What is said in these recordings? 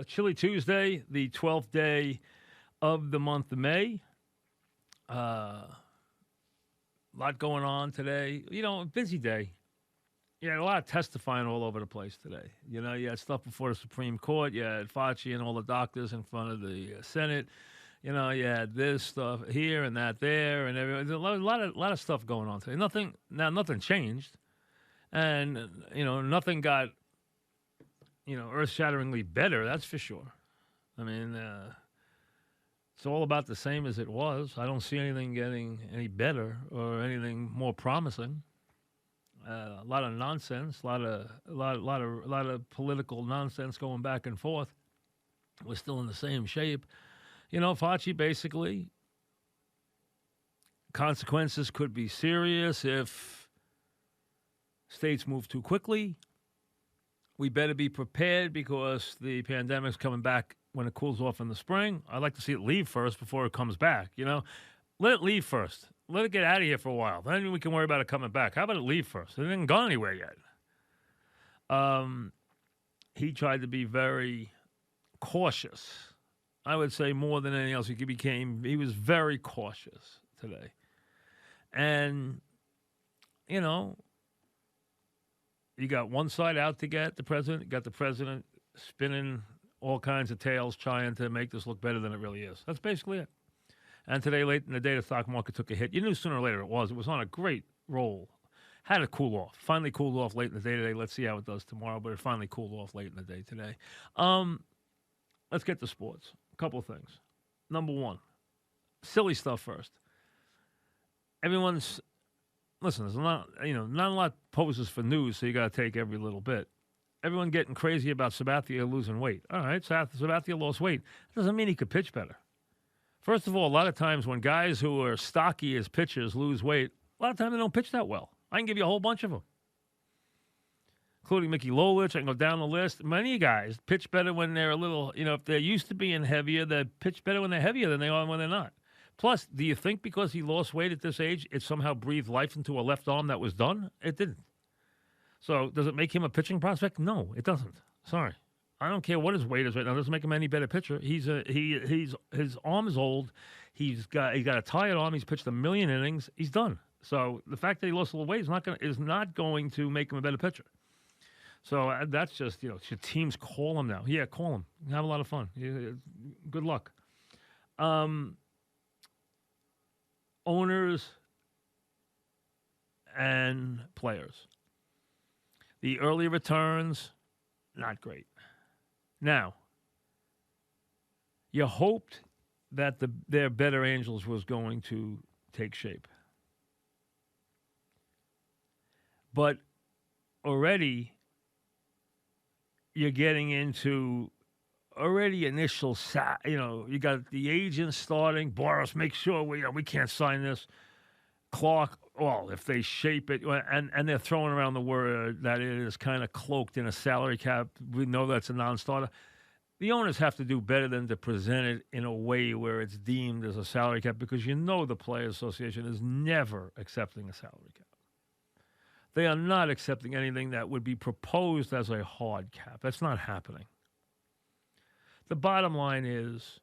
Chilly Tuesday, the 12th day of the month of May. A lot going on today. A busy day. You had a lot of testifying all over the place today. You had stuff before the Supreme Court. You had Fauci and all the doctors in front of the Senate. You had this stuff here and that there, and everything. There's a lot of stuff going on today. Nothing changed, and nothing got earth-shatteringly better. That's for sure. I mean, it's all about the same as it was. I don't see anything getting any better or anything more promising. A lot of nonsense, a lot of political nonsense going back and forth. We're still in the same shape. Fauci basically, consequences could be serious if states move too quickly. We better be prepared because the pandemic's coming back when it cools off in the spring. I'd like to see it leave first before it comes back. Let it leave first. Let it get out of here for a while. Then we can worry about it coming back. How about it leave first? It hasn't gone anywhere yet. He tried to be very cautious. I would say more than anything else, he was very cautious today. And, you got one side out to get the president. You got the president spinning all kinds of tales, trying to make this look better than it really is. That's basically it. And today, late in the day, the stock market took a hit. You knew sooner or later it was. It was on a great roll. Had to cool off. Finally cooled off late in the day today. Let's see how it does tomorrow, but it finally cooled off late in the day today. Let's get to sports. A couple of things. Number one, silly stuff first. Listen, there's not a lot poses for news, so you got to take every little bit. Everyone getting crazy about Sabathia losing weight. All right, Sabathia lost weight. That doesn't mean he could pitch better. First of all, a lot of times when guys who are stocky as pitchers lose weight, a lot of times they don't pitch that well. I can give you a whole bunch of them, including Mickey Lolich. I can go down the list. Many guys pitch better when they're a little, if they're used to being heavier, they pitch better when they're heavier than they are when they're not. Plus, do you think because he lost weight at this age, it somehow breathed life into a left arm that was done? It didn't. So does it make him a pitching prospect? No, it doesn't. Sorry. I don't care what his weight is right now. It doesn't make him any better pitcher. His arm is old. He's got a tired arm. He's pitched 1 million innings. He's done. So the fact that he lost a little weight is not going to make him a better pitcher. So that's just, should teams call him now? Yeah, call him. Have a lot of fun. Yeah, good luck. Owners and players. The early returns, not great. Now, you hoped that their better angels was going to take shape. But already you're getting into initial, you got the agents starting. Boris, make sure we can't sign this. Clark, well, if they shape it, and they're throwing around the word that it is kind of cloaked in a salary cap. We know that's a non-starter. The owners have to do better than to present it in a way where it's deemed as a salary cap, because the Players Association is never accepting a salary cap. They are not accepting anything that would be proposed as a hard cap. That's not happening. The bottom line is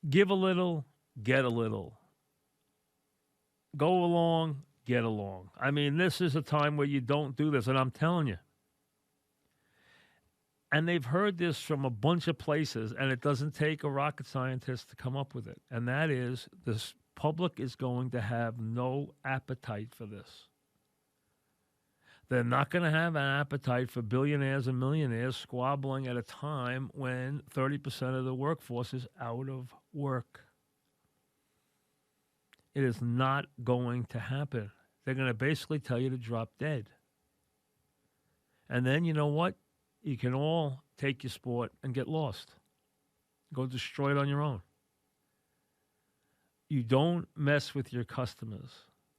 give a little, get a little. Go along, get along. I mean, this is a time where you don't do this, and I'm telling you. And they've heard this from a bunch of places, and it doesn't take a rocket scientist to come up with it. And that is, this public is going to have no appetite for this. They're not going to have an appetite for billionaires and millionaires squabbling at a time when 30% of the workforce is out of work. It is not going to happen. They're going to basically tell you to drop dead. And then, you know what? You can all take your sport and get lost. Go destroy it on your own. You don't mess with your customers.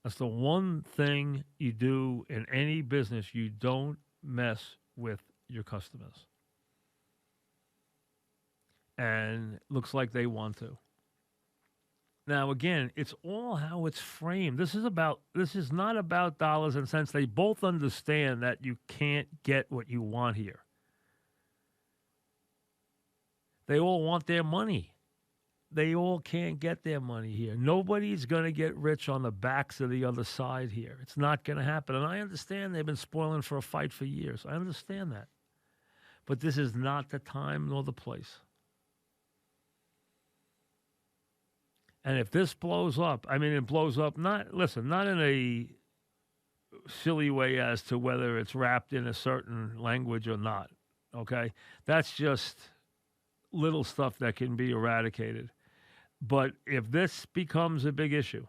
That's the one thing you do in any business. You don't mess with your customers. And it looks like they want to. Now, again, it's all how it's framed. This is not about dollars and cents. They both understand that you can't get what you want here. They all want their money. They all can't get their money here. Nobody's going to get rich on the backs of the other side here. It's not going to happen. And I understand they've been spoiling for a fight for years. I understand that. But this is not the time nor the place. And if this blows up, I mean, it blows up, not in a silly way as to whether it's wrapped in a certain language or not, okay? That's just little stuff that can be eradicated. But if this becomes a big issue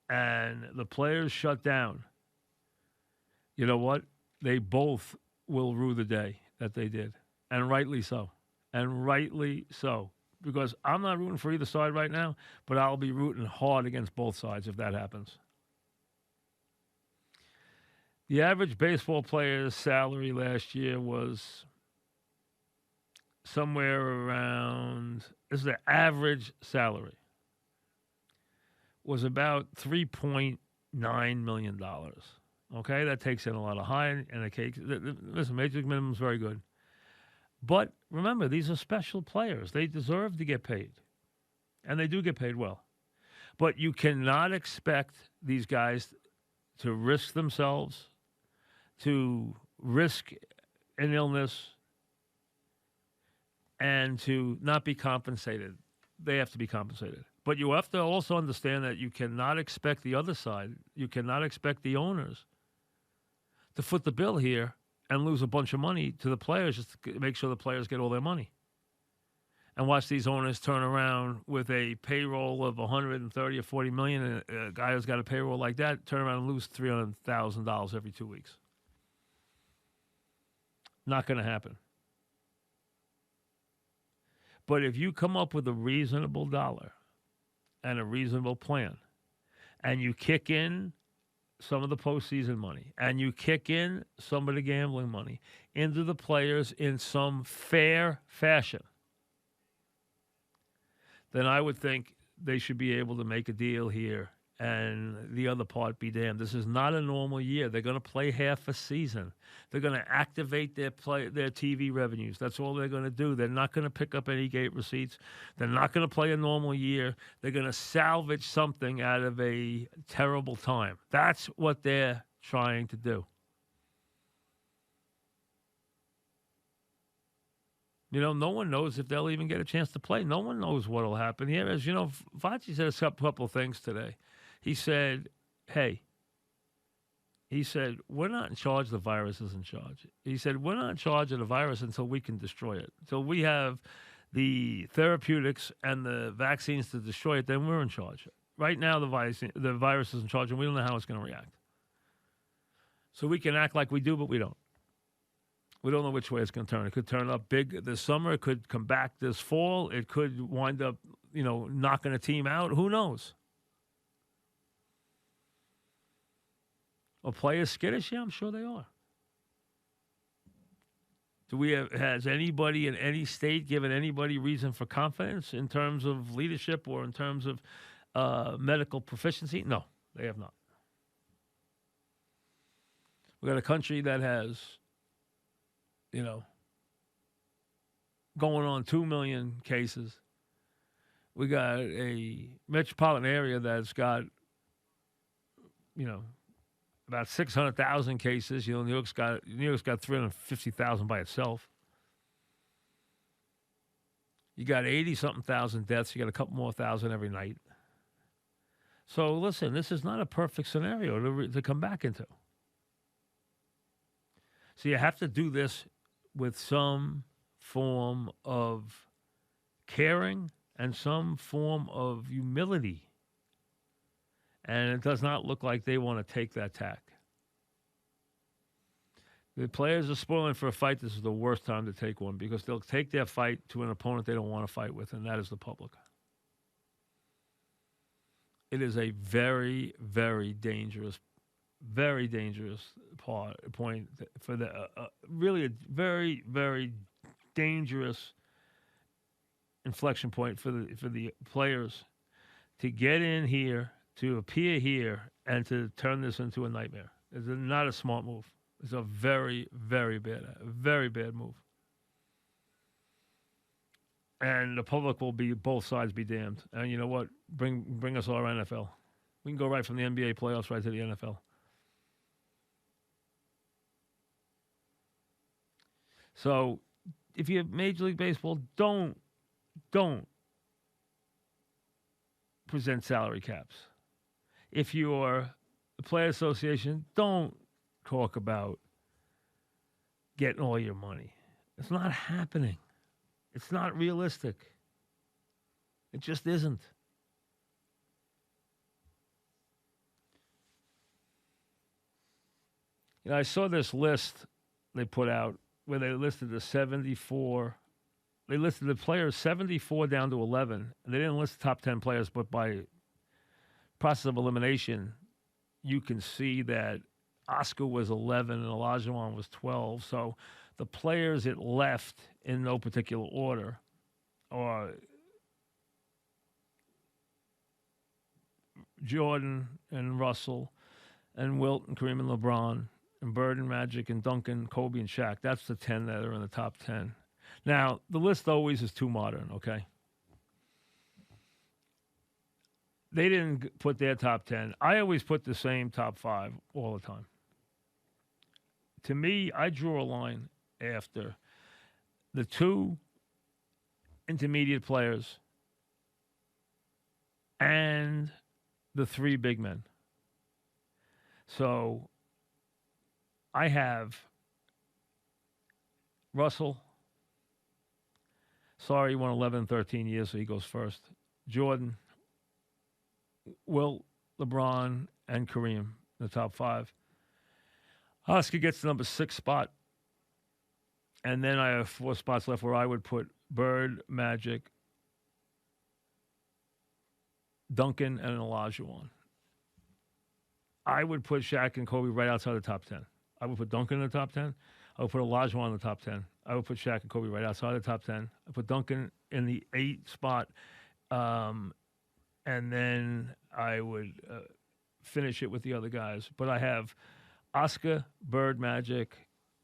and the players shut down, you know what? They both will rue the day that they did. And rightly so. And rightly so. Because I'm not rooting for either side right now, but I'll be rooting hard against both sides if that happens. The average baseball player's salary last year was somewhere around, this is the average salary, was about $3.9 million. Okay, that takes in a lot of high and a cake. Listen, Major League minimum is very good. But remember, these are special players. They deserve to get paid. And they do get paid well. But you cannot expect these guys to risk themselves, to risk an illness, and to not be compensated. They have to be compensated. But you have to also understand that you cannot expect the other side, you cannot expect the owners to foot the bill here and lose a bunch of money to the players just to make sure the players get all their money. And watch these owners turn around with a payroll of 130 or 40 million, and a guy who's got a payroll like that turn around and lose $300,000 every 2 weeks. Not going to happen. But if you come up with a reasonable dollar and a reasonable plan, and you kick in some of the postseason money, and you kick in some of the gambling money into the players in some fair fashion, then I would think they should be able to make a deal here and the other part be damned. This is not a normal year. They're going to play half a season. They're going to activate their TV revenues. That's all they're going to do. They're not going to pick up any gate receipts. They're not going to play a normal year. They're going to salvage something out of a terrible time. That's what they're trying to do. You know, no one knows if they'll even get a chance to play. No one knows what will happen here. As you know, Fauci said a couple of things today. He said, we're not in charge. The virus is in charge. He said, we're not in charge of the virus until we can destroy it. Until we have the therapeutics and the vaccines to destroy it, then we're in charge. Right now, the virus is in charge, and we don't know how it's going to react. So we can act like we do, but we don't. We don't know which way it's going to turn. It could turn up big this summer. It could come back this fall. It could wind up, knocking a team out. Who knows? Are players skittish? Yeah, I'm sure they are. Has anybody in any state given anybody reason for confidence in terms of leadership or in terms of medical proficiency? No, they have not. We've got a country that has, going on 2 million cases. We got a metropolitan area that's got, about 600,000 cases. New York's got 350,000 by itself. You got 80-something thousand deaths. You got a couple more thousand every night. So listen, this is not a perfect scenario to come back into. So you have to do this with some form of caring and some form of humility. And it does not look like they want to take that tack. The players are spoiling for a fight. This is the worst time to take one because they'll take their fight to an opponent they don't want to fight with, and that is the public. It is a very, very dangerous point for the really a very, very dangerous inflection point for the players to get in here, to appear here, and to turn this into a nightmare. It's not a smart move. It's a very, very bad move. and the public will be both sides be damned. And you know what? Bring us our NFL. We can go right from the NBA playoffs right to the NFL. So if you have Major League Baseball, don't present salary caps. If you're a player association, don't talk about getting all your money. It's not happening. It's not realistic. It just isn't. You know, I saw this list they put out where they listed the 74. They listed the players 74 down to 11. And they didn't list the top 10 players, but by process of elimination, you can see that Oscar was 11 and Olajuwon was 12. So the players it left in no particular order are Jordan and Russell and Wilt and Kareem and LeBron and Bird and Magic and Duncan, Kobe and Shaq. That's the 10 that are in the top 10. Now, the list always is too modern, okay? They didn't put their top 10. I always put the same top 5 all the time. To me, I drew a line after the 2 intermediate players and the 3 big men. So I have Russell. Sorry, he won 11, 13 years, so he goes first. Jordan, Wilt, LeBron, and Kareem in the top 5. Oscar gets the number 6 spot. And then I have 4 spots left where I would put Bird, Magic, Duncan, and Olajuwon. I would put Shaq and Kobe right outside the top 10. I would put Duncan in the top 10. I would put Olajuwon in the top 10. I would put Shaq and Kobe right outside the top 10. I put Duncan in the 8 spot. And then I would finish it with the other guys. But I have Oscar, Bird, Magic,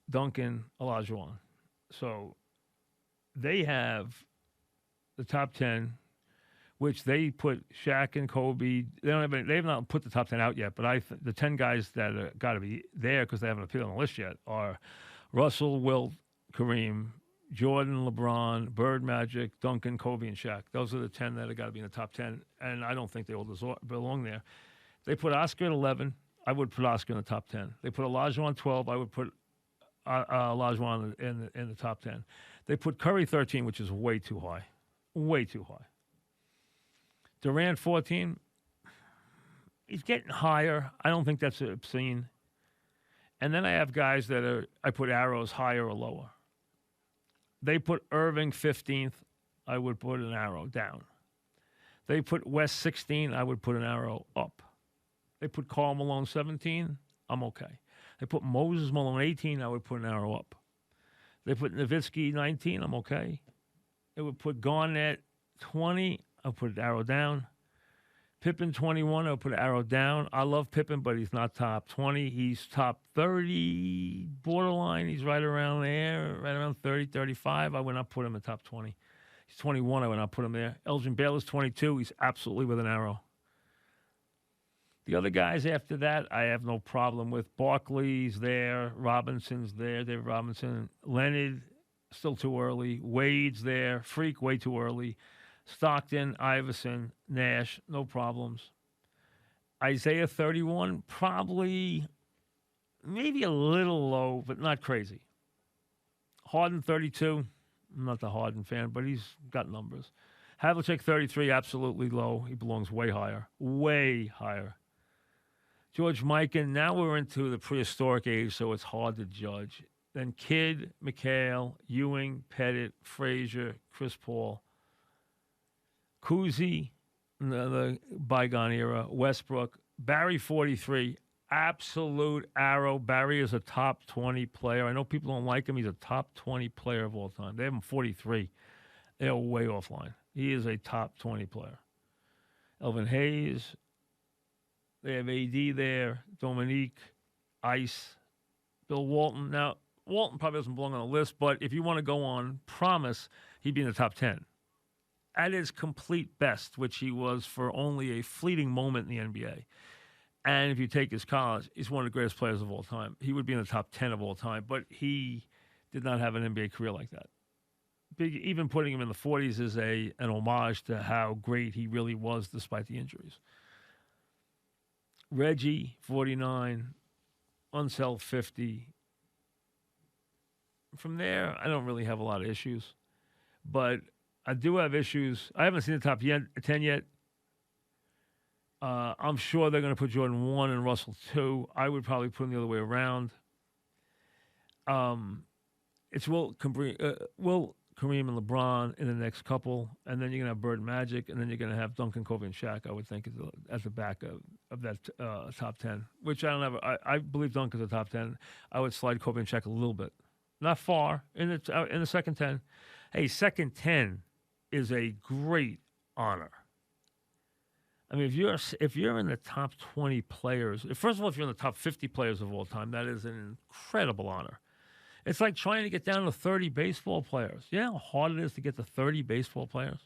Duncan, Olajuwon. So they have the top 10, which they put Shaq and Kobe. They have not put the top 10 out yet, but the 10 guys that are got to be there because they haven't appeared on the list yet are Russell, Wilt, Kareem, Jordan, LeBron, Bird, Magic, Duncan, Kobe, and Shaq. Those are the 10 that have got to be in the top 10, and I don't think they all belong there. They put Oscar at 11. I would put Oscar in the top 10. They put Olajuwon 12. I would put Olajuwon in the top 10. They put Curry 13, which is way too high. Way too high. Durant 14. He's getting higher. I don't think that's obscene. And then I have guys I put arrows higher or lower. They put Irving 15th. I would put an arrow down. They put West 16. I would put an arrow up. They put Karl Malone 17. I'm okay. They put Moses Malone 18. I would put an arrow up. They put Nowitzki 19. I'm okay. They would put Garnett 20. I'll put an arrow down. Pippen 21. I'll put an arrow down. I love Pippen, but he's not top 20. He's top 30, borderline. He's right around there, right around 30, 35. I would not put him in top 20. He's 21. I would not put him there. Elgin Baylor's 22. He's absolutely with an arrow. The other guys after that, I have no problem with. Barkley's there. Robinson's there. David Robinson. Leonard, still too early. Wade's there. Freak, way too early. Stockton, Iverson, Nash, no problems. Isaiah 31, probably maybe a little low, but not crazy. Harden 32, I'm not the Harden fan, but he's got numbers. Havlicek 33, absolutely low. He belongs way higher. Way higher. George Mikan, now we're into the prehistoric age, so it's hard to judge. Then Kidd, McHale, Ewing, Pettit, Frazier, Chris Paul. Cousy, the bygone era, Westbrook, Barry 43, absolute arrow. Barry is a top 20 player. I know people don't like him. He's a top 20 player of all time. They have him 43. They're way offline. He is a top 20 player. Elvin Hayes, they have AD there, Dominique, Ice, Bill Walton. Now, Walton probably doesn't belong on the list, but if you want to go on promise, he'd be in the top 10. at his complete best, which he was for only a fleeting moment in the NBA. And if you take his college, he's one of the greatest players of all time. He would be in the top 10 of all time, but he did not have an NBA career like that. Even putting him in the 40s is an homage to how great he really was despite the injuries. Reggie, 49, Unseld, 50. From there, I don't really have a lot of issues, but I do have issues. I haven't seen the top 10 yet. I'm sure they're going to put Jordan 1 and Russell 2. I would probably put them the other way around. It's Will, Kareem, and LeBron in the next couple, and then you're going to have Bird and Magic, and then you're going to have Duncan, Kobe, and Shaq, I would think, at the back of that top 10, which I don't have. I believe Duncan's a top 10. I would slide Kobe and Shaq a little bit. Not far, in the second 10. Hey, second 10 is a great honor. I mean, if you're in the top 20 players, first of all, if you're in the top 50 players of all time, that is an incredible honor. It's like trying to get down to 30 baseball players. You know how hard it is to get to 30 baseball players?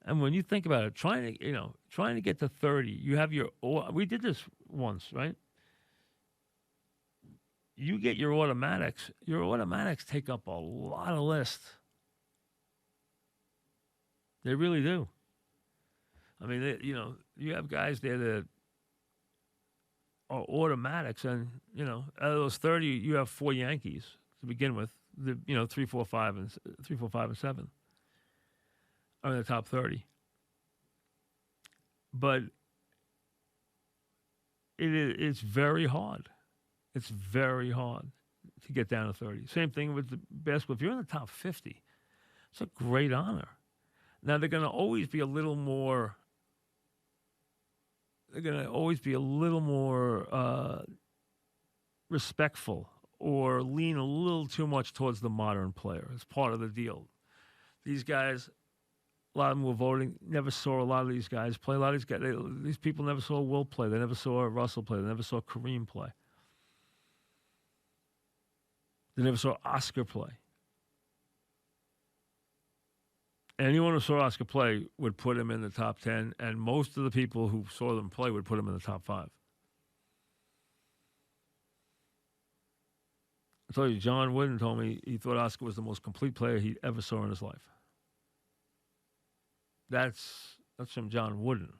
And when you think about it, trying to get to 30, you have we did this once, right? You get your automatics. Your automatics take up a lot of lists. They really do. I mean, you have guys there that are automatics, and out of those 30, you have 4 Yankees to begin with. 3, 4, 5, and 7 are in the top 30. But it's very hard. It's very hard to get down to 30. Same thing with the basketball. If you're in the top 50, it's a great honor. Now, they're going to always be a little more respectful or lean a little too much towards the modern player. It's part of the deal. These guys, a lot of them were voting, never saw a lot of these guys play. A lot of these people never saw Will play. They never saw Russell play. They never saw Kareem play. They never saw Oscar play. Anyone who saw Oscar play would put him in the top 10, and most of the people who saw them play would put him in the top 5. I told you, John Wooden told me he thought Oscar was the most complete player he ever saw in his life. That's from John Wooden.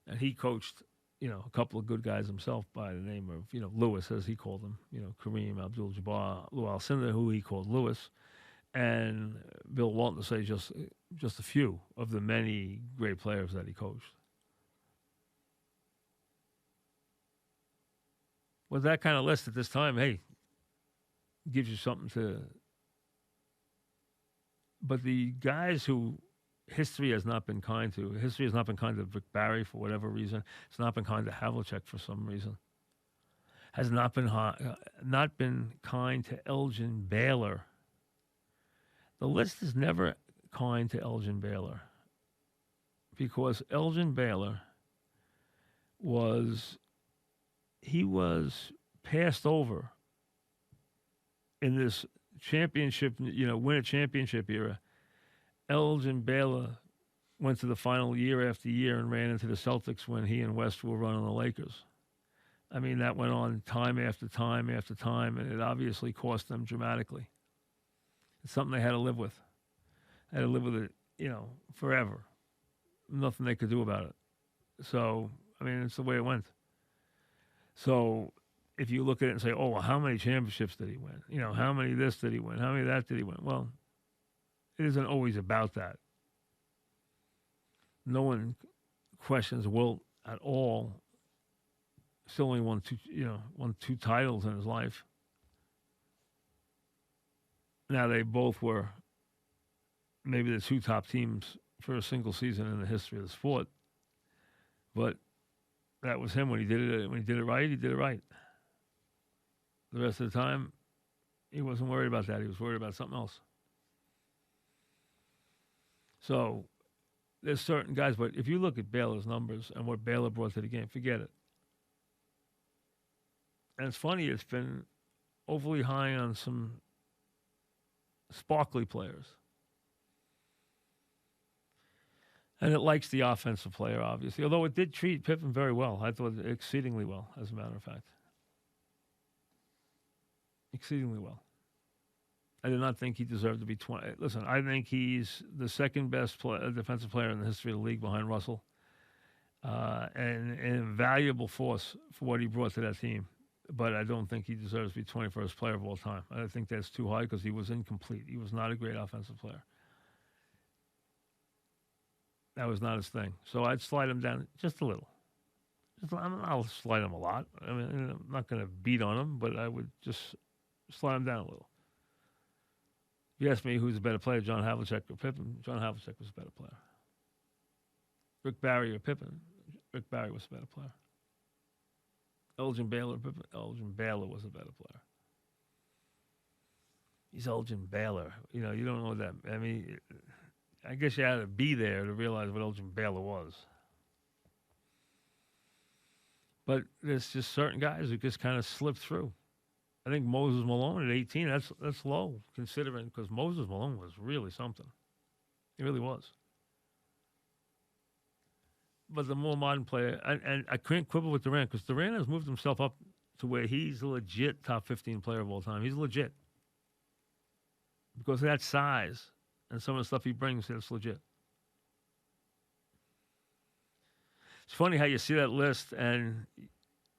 And he coached, a couple of good guys himself by the name of, Lewis, as he called them, Kareem Abdul-Jabbar, Lou Alcindor, who he called Lewis, and Bill Walton, to say just a few of the many great players that he coached. With that kind of list at this time, hey, gives you something to. But the guys who history has not been kind to, Vic Barry for whatever reason. It's not been kind to Havlicek for some reason. Has not been kind to Elgin Baylor. The list is never kind to Elgin Baylor because Elgin Baylor was passed over in this championship, win a championship era. Elgin Baylor went to the final year after year and ran into the Celtics when he and West were running the Lakers. I mean, that went on time after time after time, and it obviously cost them dramatically. It's something they had to live with. Had to live with it, forever. Nothing they could do about it. So, I mean, it's the way it went. So, if you look at it and say, oh, well, how many championships did he win? How many this did he win? How many that did he win? Well, it isn't always about that. No one questions Wilt at all. Still only won 2 titles in his life. Now, they both were maybe the 2 top teams for a single season in the history of the sport. But that was him when he did it. When he did it right, he did it right. The rest of the time, he wasn't worried about that. He was worried about something else. So there's certain guys, but if you look at Baylor's numbers and what Baylor brought to the game, forget it. And it's funny, it's been overly high on some sparkly players. And it likes the offensive player, obviously. Although it did treat Pippen very well. I thought exceedingly well, as a matter of fact. Exceedingly well. I did not think he deserved to be 20. Listen, I think he's the second best defensive player in the history of the league behind Russell. And an invaluable force for what he brought to that team. But I don't think he deserves to be 21st player of all time. I think that's too high because he was incomplete. He was not a great offensive player. That was not his thing. So I'd slide him down just a little. I'll slide him a lot. I mean, I'm not going to beat on him, but I would just slide him down a little. If you ask me who's a better player, John Havlicek or Pippen, John Havlicek was a better player. Rick Barry or Pippen, Rick Barry was a better player. Elgin Baylor or Pippen, Elgin Baylor was a better player. He's Elgin Baylor. You know, you don't know what that. I mean, I guess you had to be there to realize what Elgin Baylor was. But there's just certain guys who just kind of slip through. I think Moses Malone at 18, that's low, considering, because Moses Malone was really something. He really was. But the more modern player, and I can't quibble with Durant, because Durant has moved himself up to where he's a legit top 15 player of all time. He's legit. Because of that size and some of the stuff he brings, that's legit. It's funny how you see that list and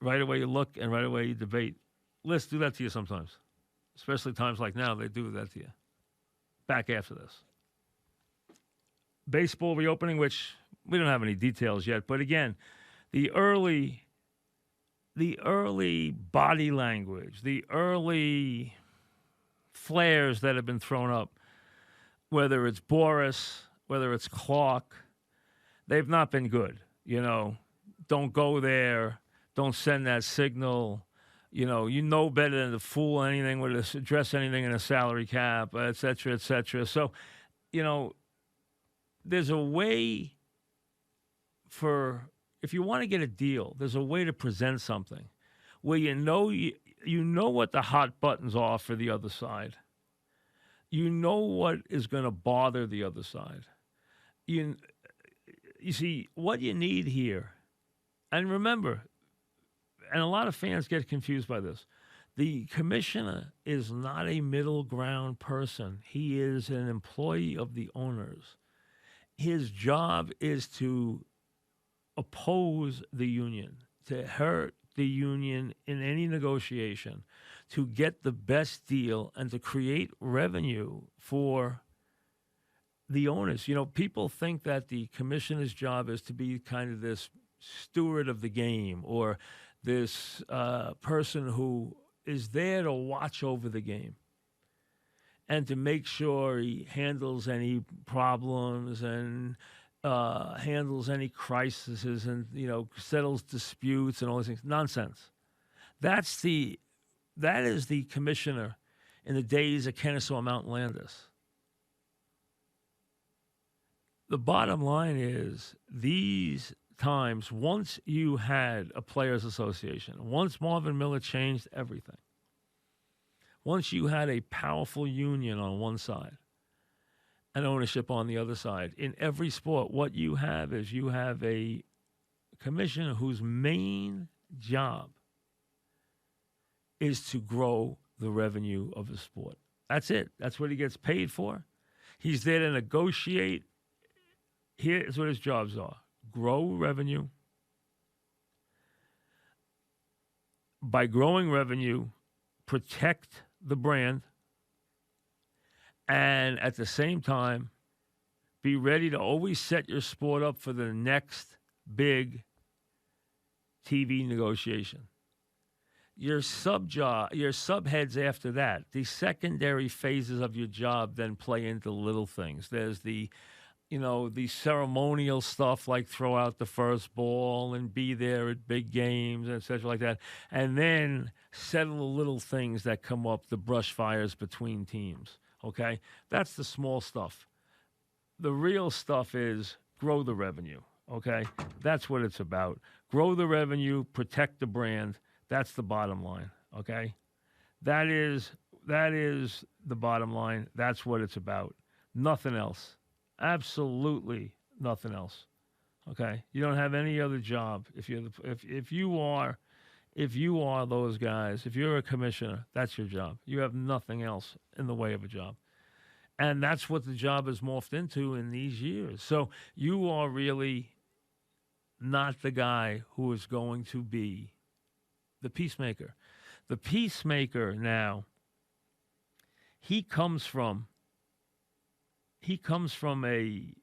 right away you look and right away you debate. Lists do that to you sometimes, especially times like now. They do that to you. Back after this. Baseball reopening, which we don't have any details yet, but again, the early body language, the early flares that have been thrown up, whether it's Boris, whether it's Clark, they've not been good. You know, don't go there. Don't send that signal. You know better than to fool anything with address anything in a salary cap, et cetera, et cetera. So, there's a way if you want to get a deal, there's a way to present something where you know what the hot buttons are for the other side. You know what is going to bother the other side. You see, what you need here, and remember, and a lot of fans get confused by this, the commissioner is not a middle ground person. He is an employee of the owners. His job is to oppose the union, to hurt the union in any negotiation, to get the best deal, and to create revenue for the owners. People think that the commissioner's job is to be kind of this steward of the game, or this person who is there to watch over the game and to make sure he handles any problems and handles any crises and, settles disputes and all these things. Nonsense. That is the commissioner in the days of Kennesaw Mountain Landis. The bottom line is these times, once you had a players association, once Marvin Miller changed everything, once you had a powerful union on one side and ownership on the other side, in every sport, what you have is you have a commissioner whose main job is to grow the revenue of the sport. That's it. That's what he gets paid for. He's there to negotiate. Here's what his jobs are. Grow revenue. By growing revenue, protect the brand, and at the same time, be ready to always set your sport up for the next big TV negotiation. Your subheads after that, the secondary phases of your job then play into little things. There's the ceremonial stuff like throw out the first ball and be there at big games, et cetera, like that. And then settle the little things that come up, the brush fires between teams, okay? That's the small stuff. The real stuff is grow the revenue, okay? That's what it's about. Grow the revenue, protect the brand. That's the bottom line, okay? That is that is the bottom line. That's what it's about. Nothing else. Absolutely nothing else. Okay? You don't have any other job if you are those guys, if you're a commissioner, that's your job. You have nothing else in the way of a job. And that's what the job has morphed into in these years. So you are really not the guy who is going to be the peacemaker. The peacemaker now, he comes from a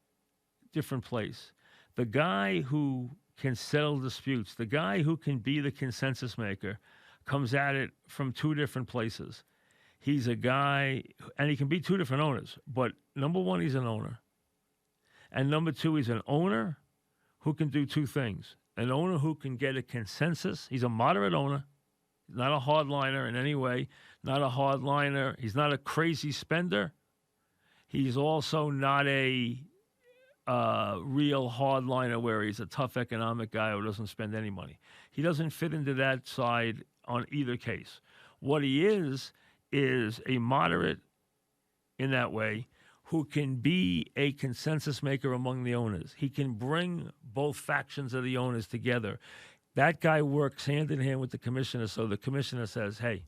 different place. The guy who can settle disputes, the guy who can be the consensus maker, comes at it from two different places. He's a guy, and he can be two different owners, but number one, he's an owner. And number two, he's an owner who can do two things. An owner who can get a consensus. He's a moderate owner, not a hardliner in any way, not a hardliner. He's not a crazy spender. He's also not a real hardliner where he's a tough economic guy who doesn't spend any money. He doesn't fit into that side on either case. What he is a moderate in that way who can be a consensus maker among the owners. He can bring both factions of the owners together. That guy works hand in hand with the commissioner, so the commissioner says, hey,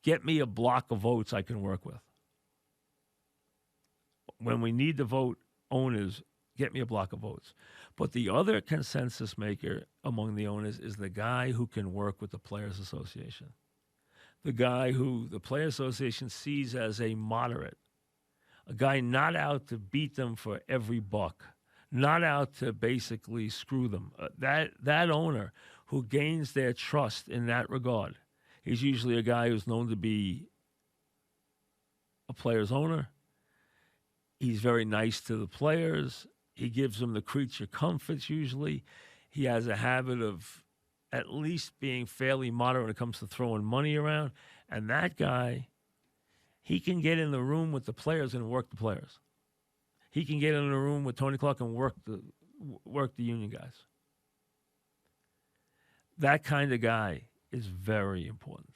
get me a block of votes I can work with. When we need to vote owners, get me a block of votes. But the other consensus maker among the owners is the guy who can work with the Players Association. The guy who the Players Association sees as a moderate, a guy not out to beat them for every buck, not out to basically screw them. That owner who gains their trust in that regard, he's usually a guy who's known to be a player's owner. He's very nice to the players. He gives them the creature comforts usually. He has a habit of at least being fairly moderate when it comes to throwing money around. And that guy, he can get in the room with the players and work the players. He can get in the room with Tony Clark and work the union guys. That kind of guy is very important.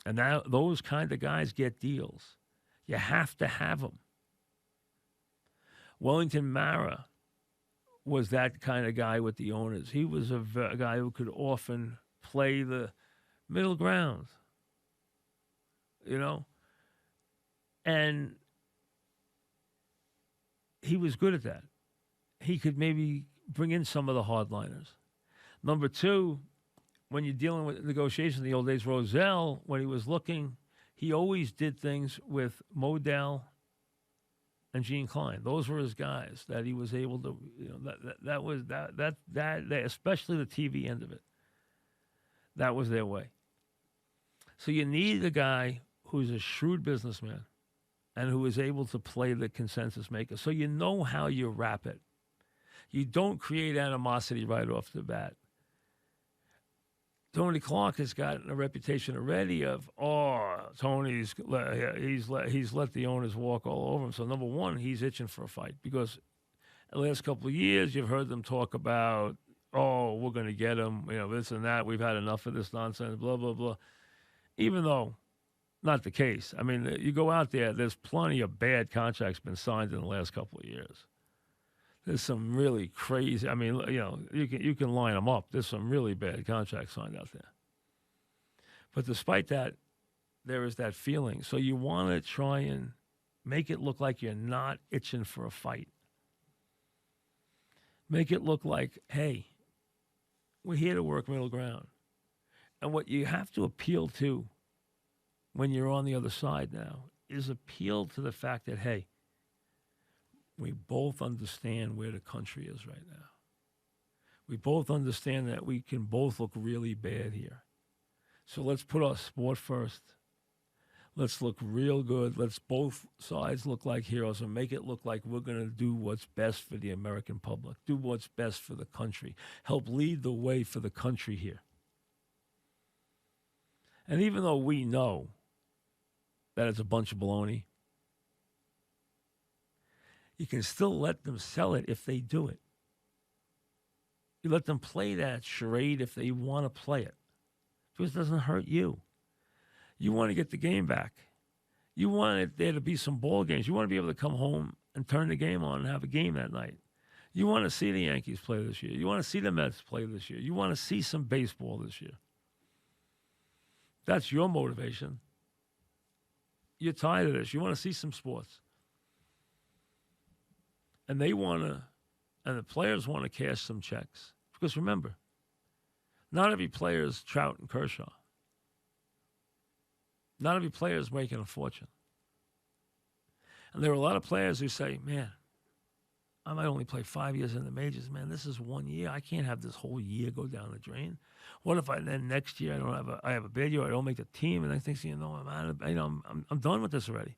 And those kind of guys get deals. You have to have them. Wellington Mara was that kind of guy with the owners. He was a guy who could often play the middle ground, and he was good at that. He could maybe bring in some of the hardliners. Number two, when you're dealing with negotiations in the old days, Roselle, when he was looking, he always did things with Modell and Gene Klein. Those were his guys that he was able to, especially the TV end of it. That was their way. So you need a guy who's a shrewd businessman and who is able to play the consensus maker. So you know how you wrap it. You don't create animosity right off the bat. Tony Clark has gotten a reputation already of, Tony's he's let the owners walk all over him. So number one, he's itching for a fight because the last couple of years you've heard them talk about, we're going to get him, this and that. We've had enough of this nonsense, blah, blah, blah. Even though not the case. I mean, you go out there, there's plenty of bad contracts been signed in the last couple of years. There's some really crazy. I mean, you can line them up. There's some really bad contracts signed out there. But despite that, there is that feeling. So you want to try and make it look like you're not itching for a fight. Make it look like, hey, we're here to work middle ground. And what you have to appeal to when you're on the other side now is appeal to the fact that, hey, we both understand where the country is right now. We both understand that we can both look really bad here. So let's put our sport first. Let's look real good. Let's both sides look like heroes and make it look like we're going to do what's best for the American public, do what's best for the country, help lead the way for the country here. And even though we know that it's a bunch of baloney, you can still let them sell it if they do it. You let them play that charade if they want to play it. because it doesn't hurt you. You want to get the game back. You want there to be some ball games. You want to be able to come home and turn the game on and have a game that night. You want to see the Yankees play this year. You want to see the Mets play this year. You want to see some baseball this year. That's your motivation. You're tired of this. You want to see some sports. And they want to, and the players want to cash some checks. Because remember, not every player is Trout and Kershaw. Not every player is making a fortune. And there are a lot of players who say, man, I might only play 5 years in the majors. Man, this is 1 year. I can't have this whole year go down the drain. What if then next year I have a bad year, I don't make the team, and next thing you know, I'm done with this already.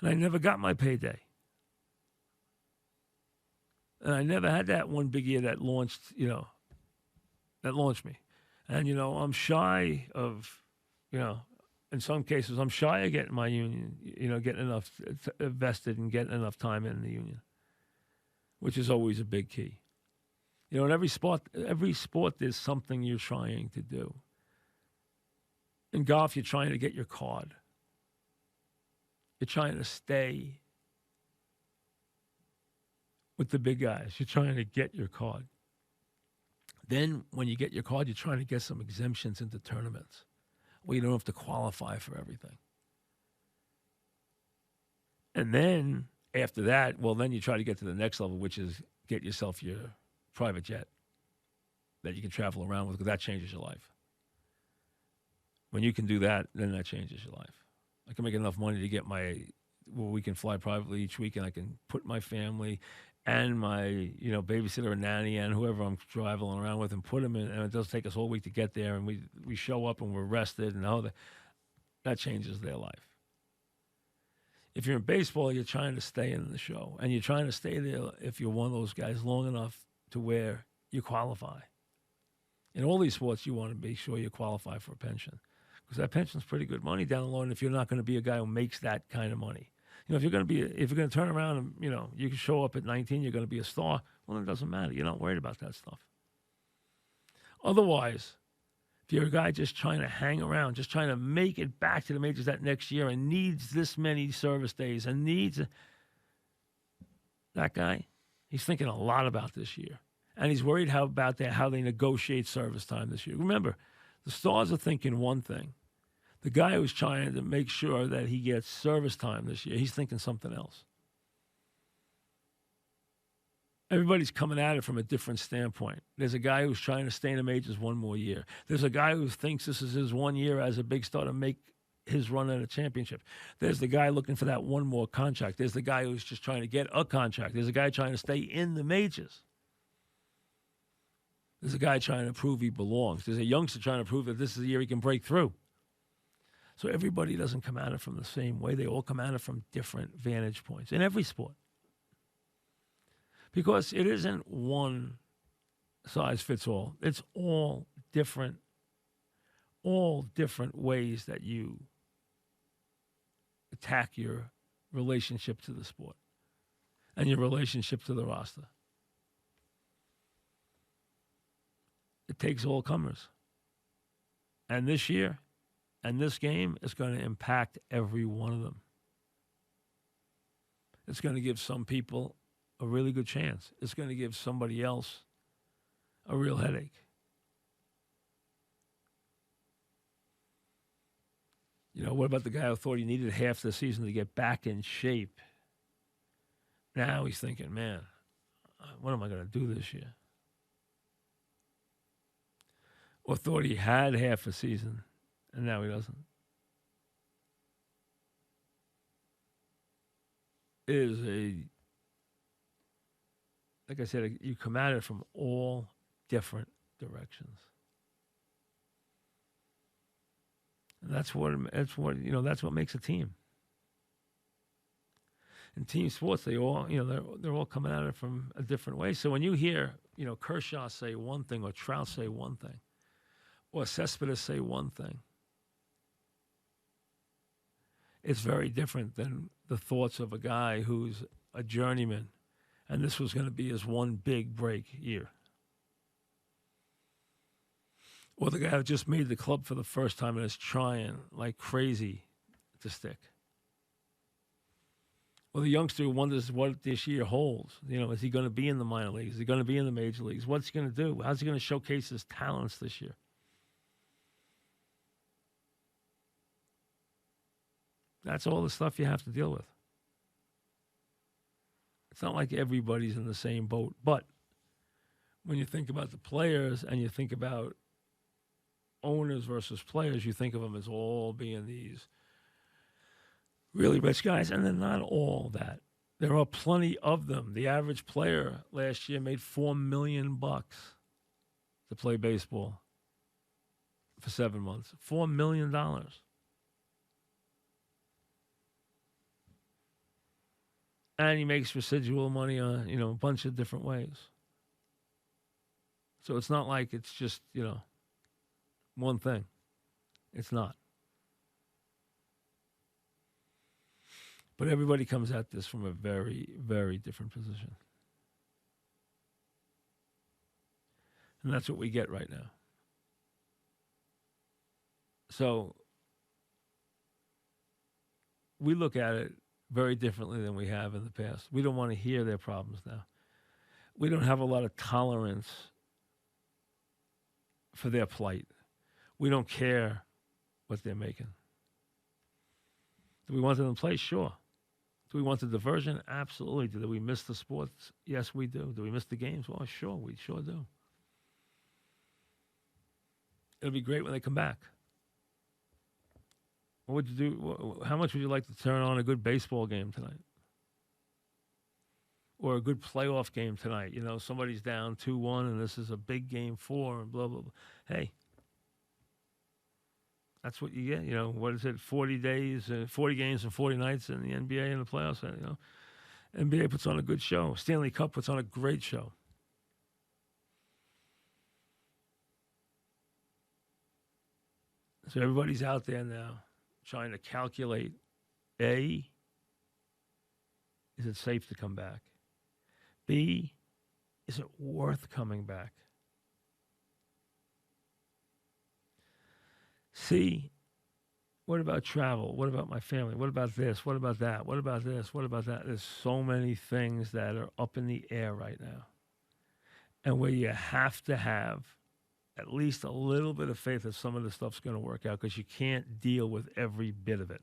And I never got my payday. And I never had that one big year that launched me. And, I'm shy of, in some cases, I'm shy of getting my union, getting enough vested and getting enough time in the union, which is always a big key. In every sport, there's something you're trying to do. In golf, you're trying to get your card. You're trying to stay with the big guys. You're trying to get your card. Then when you get your card, you're trying to get some exemptions into tournaments where you don't have to qualify for everything. And then after that, then you try to get to the next level, which is get yourself your private jet that you can travel around with, because that changes your life. When you can do that, then that changes your life. I can make enough money to get we can fly privately each week, and I can put my family and my, babysitter and nanny and whoever I'm traveling around with and put them in, and it does take us all week to get there, and we show up and we're rested, and that changes their life. If you're in baseball, you're trying to stay in the show, and you're trying to stay there if you're one of those guys long enough to where you qualify. In all these sports, you want to be sure you qualify for a pension, because that pension's pretty good money down the line if you're not going to be a guy who makes that kind of money. If you're going to turn around and, you can show up at 19, you're going to be a star, well, it doesn't matter. You're not worried about that stuff. Otherwise, if you're a guy just trying to hang around, just trying to make it back to the majors that next year and needs this many service days and that guy, he's thinking a lot about this year. And he's worried about how they negotiate service time this year. Remember, the stars are thinking one thing. The guy who's trying to make sure that he gets service time this year, he's thinking something else. Everybody's coming at it from a different standpoint. There's a guy who's trying to stay in the majors one more year. There's a guy who thinks this is his 1 year as a big star to make his run at a championship. There's the guy looking for that one more contract. There's the guy who's just trying to get a contract. There's a guy trying to stay in the majors. There's a guy trying to prove he belongs. There's a youngster trying to prove that this is the year he can break through. So everybody doesn't come at it from the same way. They all come at it from different vantage points in every sport. Because it isn't one size fits all. It's all different ways that you attack your relationship to the sport and your relationship to the roster. It takes all comers. And this year, and this game is going to impact every one of them. It's going to give some people a really good chance. It's going to give somebody else a real headache. What about the guy who thought he needed half the season to get back in shape? Now he's thinking, man, what am I going to do this year? Or thought he had half a season, and now he doesn't. It is like I said, you come at it from all different directions. And that's what makes a team. In team sports, they all, they're all coming at it from a different way. So when you hear, Kershaw say one thing, or Trout say one thing, or Cespedes say one thing, it's very different than the thoughts of a guy who's a journeyman, and this was going to be his one big break year. Or the guy who just made the club for the first time and is trying like crazy to stick. Or the youngster who wonders what this year holds. Is he going to be in the minor leagues? Is he going to be in the major leagues? What's he going to do? How's he going to showcase his talents this year? That's all the stuff you have to deal with. It's not like everybody's in the same boat. But when you think about the players and you think about owners versus players, you think of them as all being these really rich guys, and they're not all that. There are plenty of them. The average player last year made $4 million to play baseball for 7 months. $4 million. And he makes residual money on, a bunch of different ways. So it's not like it's just, one thing. It's not. But everybody comes at this from a very, very different position. And that's what we get right now. So we look at it very differently than we have in the past. We don't want to hear their problems now. We don't have a lot of tolerance for their plight. We don't care what they're making. Do we want them to play? Sure. Do we want the diversion? Absolutely. Do we miss the sports? Yes, we do. Do we miss the games? Well, sure, we sure do. It'll be great when they come back. What would you do? How much would you like to turn on a good baseball game tonight? Or a good playoff game tonight? Somebody's down 2-1 and this is a big game 4 and blah, blah, blah. Hey, that's what you get. What is it? 40 days, 40 games and 40 nights in the NBA and the playoffs. NBA puts on a good show. Stanley Cup puts on a great show. So everybody's out there now trying to calculate, A, is it safe to come back? B, is it worth coming back? C, what about travel? What about my family? What about this? What about that? What about this? What about that? There's so many things that are up in the air right now. And where you have to have at least a little bit of faith that some of this stuff's going to work out, because you can't deal with every bit of it.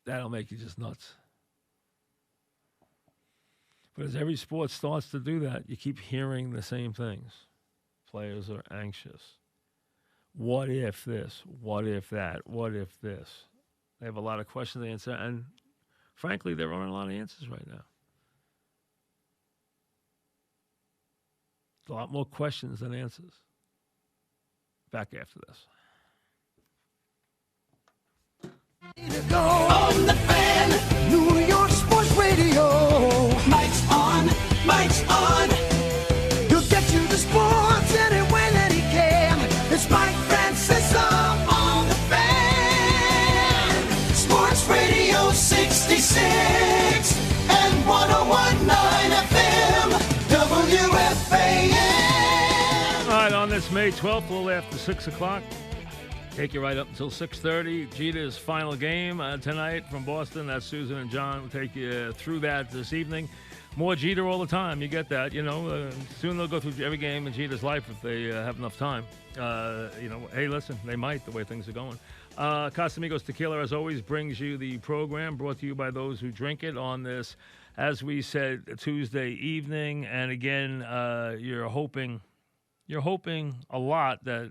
That'll make you just nuts. But as every sport starts to do that, you keep hearing the same things. Players are anxious. What if this? What if that? What if this? They have a lot of questions to answer, and frankly, there aren't a lot of answers right now. A lot more questions than answers. Back after this. On the Fan, New York Sports Radio. Mike's on, Mike's on. He'll get you the sports any way that he can. It's Mike Francesa on the Fan. Sports Radio 66 and 101.9 FM, WFAN. All right, on this May 12th, a little after 6 o'clock. Take you right up until 6:30. Jeter's final game tonight from Boston. That's Susan and John will take you through that this evening. More Jeter all the time. You get that. Soon they'll go through every game in Jeter's life if they have enough time. Hey, listen, they might, the way things are going. Casamigos Tequila, as always, brings you the program brought to you by those who drink it on this, as we said, Tuesday evening. And again, you're hoping a lot that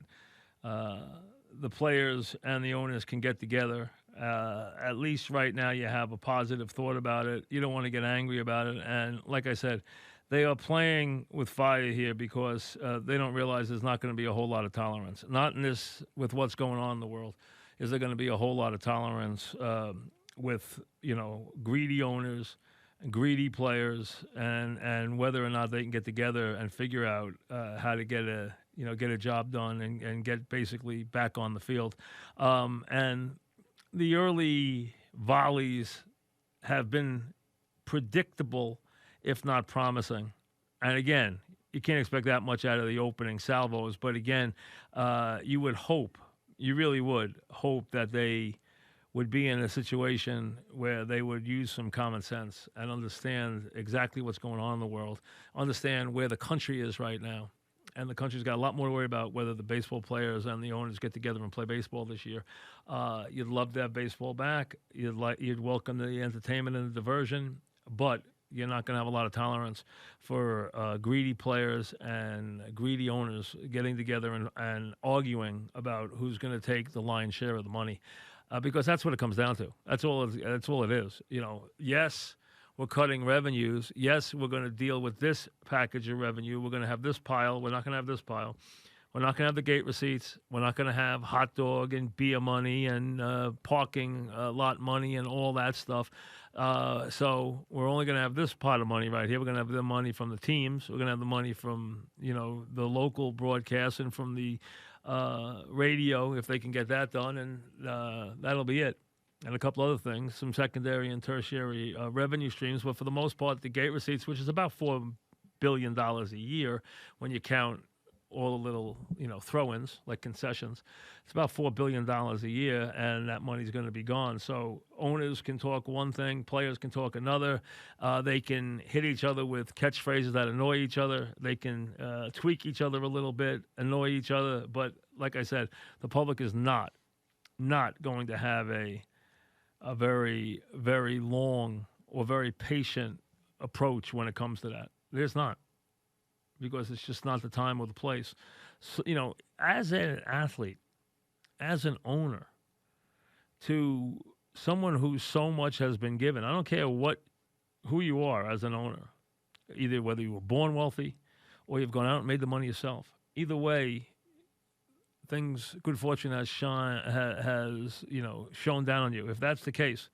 the players and the owners can get together. At least right now you have a positive thought about it. You don't want to get angry about it. And like I said, they are playing with fire here because they don't realize there's not going to be a whole lot of tolerance. Not in this, with what's going on in the world, is there going to be a whole lot of tolerance with, greedy owners, greedy players, and whether or not they can get together and figure out how to get a job done and get basically back on the field. And the early volleys have been predictable, if not promising. And again, you can't expect that much out of the opening salvos. But again, you would hope, you really would hope that they would be in a situation where they would use some common sense and understand exactly what's going on in the world, understand where the country is right now. And the country's got a lot more to worry about whether the baseball players and the owners get together and play baseball this year. You'd love to have baseball back. You'd welcome the entertainment and the diversion, but you're not going to have a lot of tolerance for greedy players and greedy owners getting together and arguing about who's going to take the lion's share of the money. Because that's what it comes down to. That's all it is. Yes, we're cutting revenues. Yes, we're going to deal with this package of revenue. We're going to have this pile. We're not going to have this pile. We're not going to have the gate receipts. We're not going to have hot dog and beer money and parking lot money and all that stuff. So we're only going to have this pot of money right here. We're going to have the money from the teams. We're going to have the money from the local broadcast and from the radio, if they can get that done, and that'll be it. And a couple other things, some secondary and tertiary revenue streams, but for the most part, the gate receipts, which is about $4 billion a year when you count all the little, throw-ins like concessions. It's about $4 billion a year, and that money's going to be gone. So owners can talk one thing, players can talk another. They can hit each other with catchphrases that annoy each other. They can tweak each other a little bit, annoy each other. But like I said, the public is not going to have a very, very long or very patient approach when it comes to that. There's not. Because it's just not the time or the place. So, as an athlete, as an owner, to someone who so much has been given, I don't care who you are as an owner, either whether you were born wealthy or you've gone out and made the money yourself. Either way, good fortune has shown down on you. If that's the case,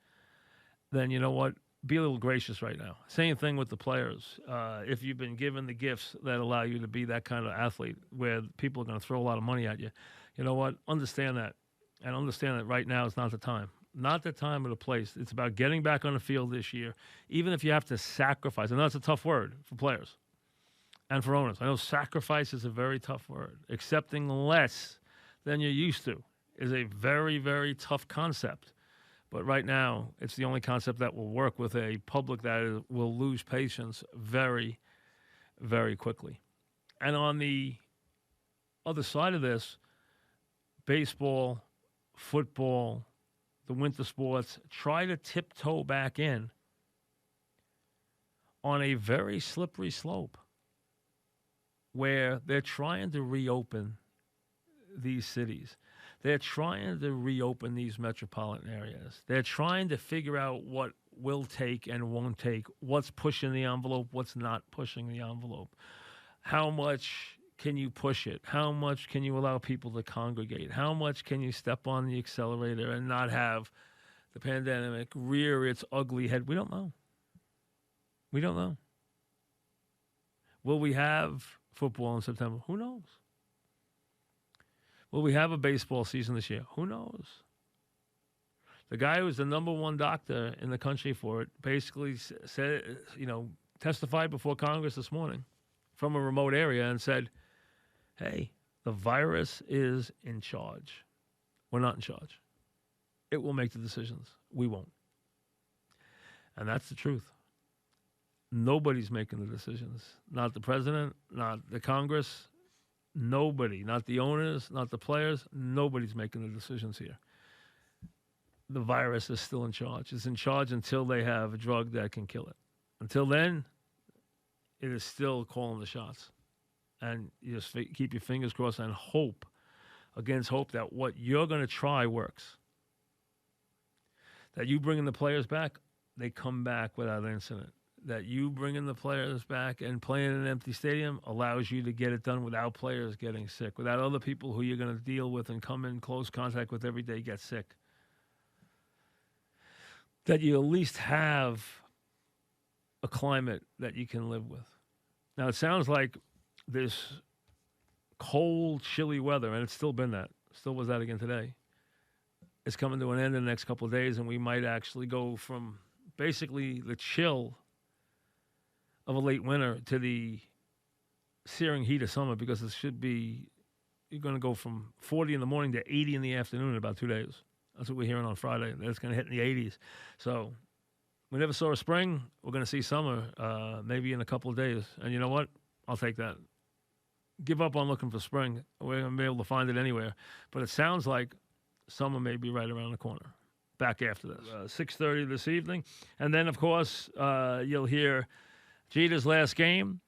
then you know what? Be a little gracious right now. Same thing with the players. If you've been given the gifts that allow you to be that kind of athlete where people are going to throw a lot of money at you, you know what? Understand that. And understand that right now is not the time. Not the time or the place. It's about getting back on the field this year, even if you have to sacrifice. I know that's a tough word for players and for owners. I know sacrifice is a very tough word. Accepting less than you're used to is a very, very tough concept. But right now, it's the only concept that will work with a public that will lose patience very, very quickly. And on the other side of this, baseball, football, the winter sports, try to tiptoe back in on a very slippery slope where they're trying to reopen these cities. They're trying to reopen these metropolitan areas. They're trying to figure out what will take and won't take, what's pushing the envelope, what's not pushing the envelope. How much can you push it? How much can you allow people to congregate? How much can you step on the accelerator and not have the pandemic rear its ugly head? We don't know. We don't know. Will we have football in September? Who knows? Will we have a baseball season this year? Who knows? The guy who was the number one doctor in the country for it basically said, testified before Congress this morning from a remote area and said, hey, the virus is in charge. We're not in charge. It will make the decisions. We won't. And that's the truth. Nobody's making the decisions. Not the president, not the Congress. Nobody, not the owners, not the players, nobody's making the decisions here. The virus is still in charge. It's in charge until they have a drug that can kill it. Until then, it is still calling the shots. And you just keep your fingers crossed and hope against hope that what you're going to try works. That you bringing the players back, they come back without incident. That you bringing the players back and playing in an empty stadium allows you to get it done without players getting sick, without other people who you're going to deal with and come in close contact with every day get sick. That you at least have a climate that you can live with. Now, it sounds like this cold, chilly weather, and it's still been that. Still was that again today. It's coming to an end in the next couple of days, and we might actually go from basically the chill of a late winter to the searing heat of summer because it should be. You're going to go from 40 in the morning to 80 in the afternoon in about 2 days. That's what we're hearing on Friday. It's going to hit in the 80s. So we never saw a spring. We're going to see summer maybe in a couple of days. And you know what? I'll take that. Give up on looking for spring. We're going to be able to find it anywhere. But it sounds like summer may be right around the corner. Back after this. 6:30 this evening. And then, of course, you'll hear Jeter's last game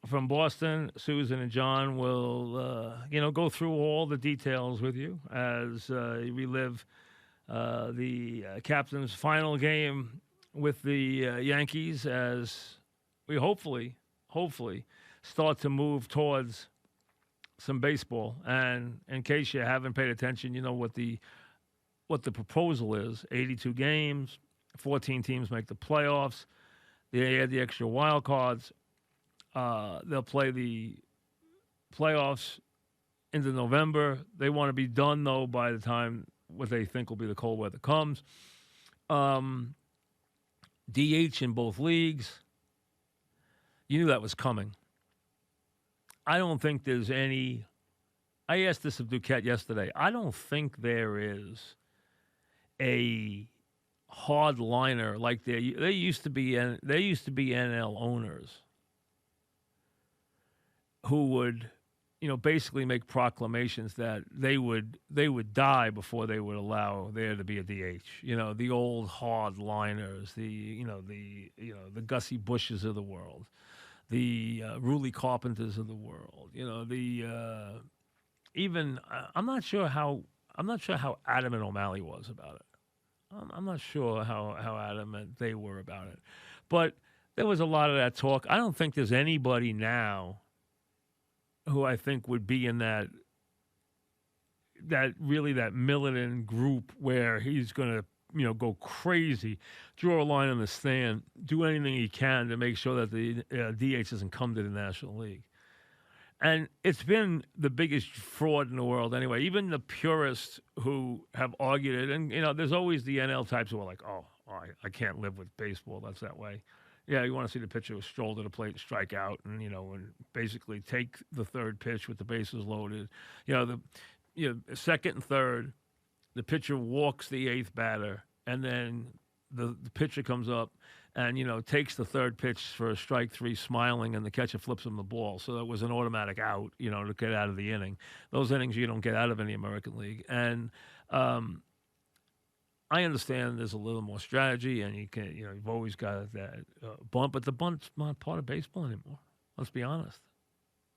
from Boston. Susan and John will, go through all the details with you as we relive the captain's final game with the Yankees as we hopefully start to move towards some baseball. And in case you haven't paid attention, you know what the proposal is. 82 games, 14 teams make the playoffs. They add the extra wild cards. They'll play the playoffs into November. They want to be done, though, by the time what they think will be the cold weather comes. DH in both leagues. You knew that was coming. I don't think there's any. I asked this of Duquette yesterday. I don't think there is a hardliner like they used to be. They used to be NL owners who would, basically make proclamations that they would die before they would allow there to be a DH. The old hardliners, the Gussie Bushes of the world, the Ruley Carpenters of the world. I'm not sure how Adam and O'Malley was about it. I'm not sure how adamant they were about it, but there was a lot of that talk. I don't think there's anybody now who I think would be in that militant group where he's going to, go crazy, draw a line on the stand, do anything he can to make sure that the DH doesn't come to the National League. And it's been the biggest fraud in the world anyway. Even the purists who have argued it, and, there's always the NL types who are like, I can't live with baseball. That's that way. Yeah, you want to see the pitcher stroll to the plate and strike out and, and basically take the third pitch with the bases loaded. Second and third, the pitcher walks the eighth batter, and then the pitcher comes up and, takes the third pitch for a strike three smiling, and the catcher flips him the ball. So that was an automatic out, to get out of the inning. Those innings you don't get out of any American League. And I understand there's a little more strategy, and you've always got that bunt, but the bunt's not part of baseball anymore. Let's be honest.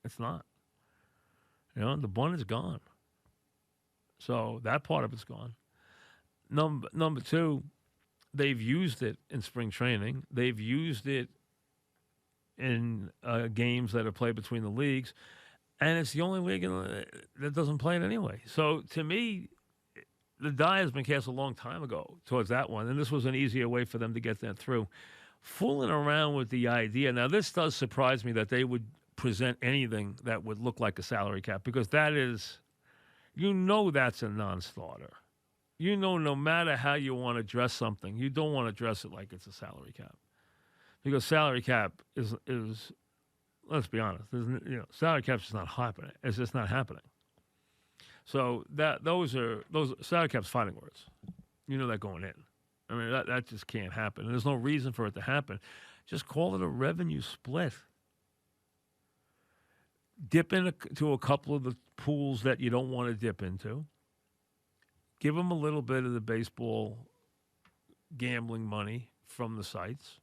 It's not. The bunt is gone. So that part of it's gone. Number two, they've used it in spring training. They've used it in games that are played between the leagues, and it's the only league that doesn't play it anyway. So to me, the die has been cast a long time ago towards that one, and this was an easier way for them to get that through. Fooling around with the idea. Now, this does surprise me that they would present anything that would look like a salary cap, because that is, that's a non-starter. No matter how you want to dress something, you don't want to dress it like it's a salary cap. Because salary cap is let's be honest, salary cap's just not happening. It's just not happening. So those salary cap's fighting words. That going in. I mean, that just can't happen. And there's no reason for it to happen. Just call it a revenue split. Dip into a couple of the pools that you don't want to dip into. Give them a little bit of the baseball gambling money from the sites.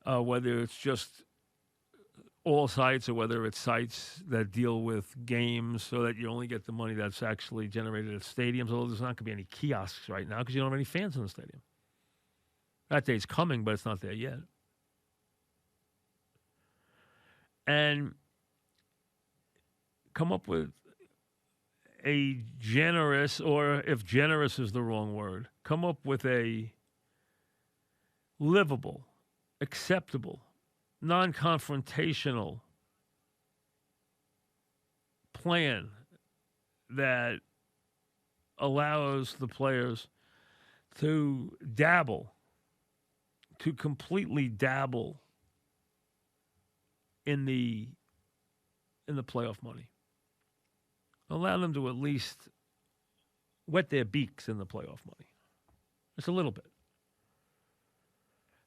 Whether it's just all sites or whether it's sites that deal with games so that you only get the money that's actually generated at stadiums, although there's not going to be any kiosks right now because you don't have any fans in the stadium. That day's coming, but it's not there yet. And come up with a generous, or if generous is the wrong word, come up with a livable, acceptable, non-confrontational plan that allows the players to completely dabble in the playoff money. Allow them to at least wet their beaks in the playoff money. Just a little bit.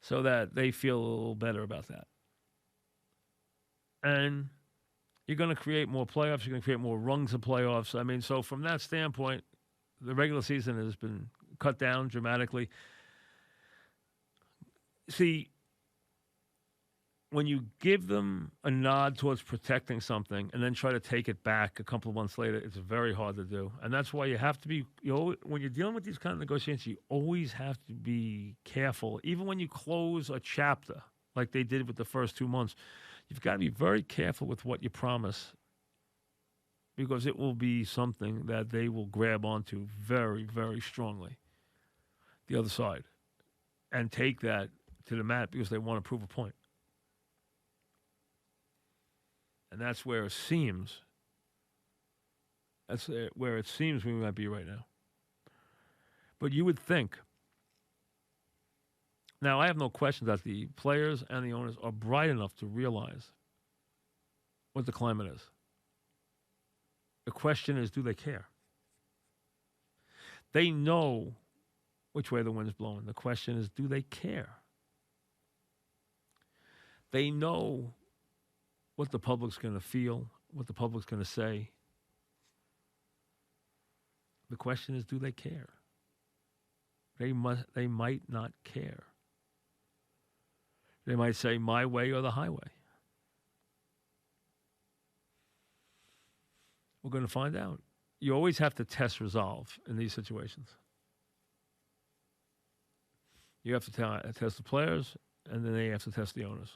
So that they feel a little better about that. And you're going to create more playoffs. You're going to create more rungs of playoffs. I mean, so from that standpoint, the regular season has been cut down dramatically. See, when you give them a nod towards protecting something and then try to take it back a couple of months later, it's very hard to do. And that's why you have to be, when you're dealing with these kind of negotiations, you always have to be careful. Even when you close a chapter, like they did with the first 2 months, you've got to be very careful with what you promise, because it will be something that they will grab onto very, very strongly, the other side, and take that to the mat because they want to prove a point. And that's where it seems. That's where it seems we might be right now. But you would think. Now, I have no question that the players and the owners are bright enough to realize what the climate is. The question is, do they care? They know which way the wind's blowing. The question is, do they care? They know what the public's going to feel, what the public's going to say. The question is, do they care? They might not care. They might say my way or the highway. We're going to find out. You always have to test resolve in these situations. You have to test the players, and then they have to test the owners.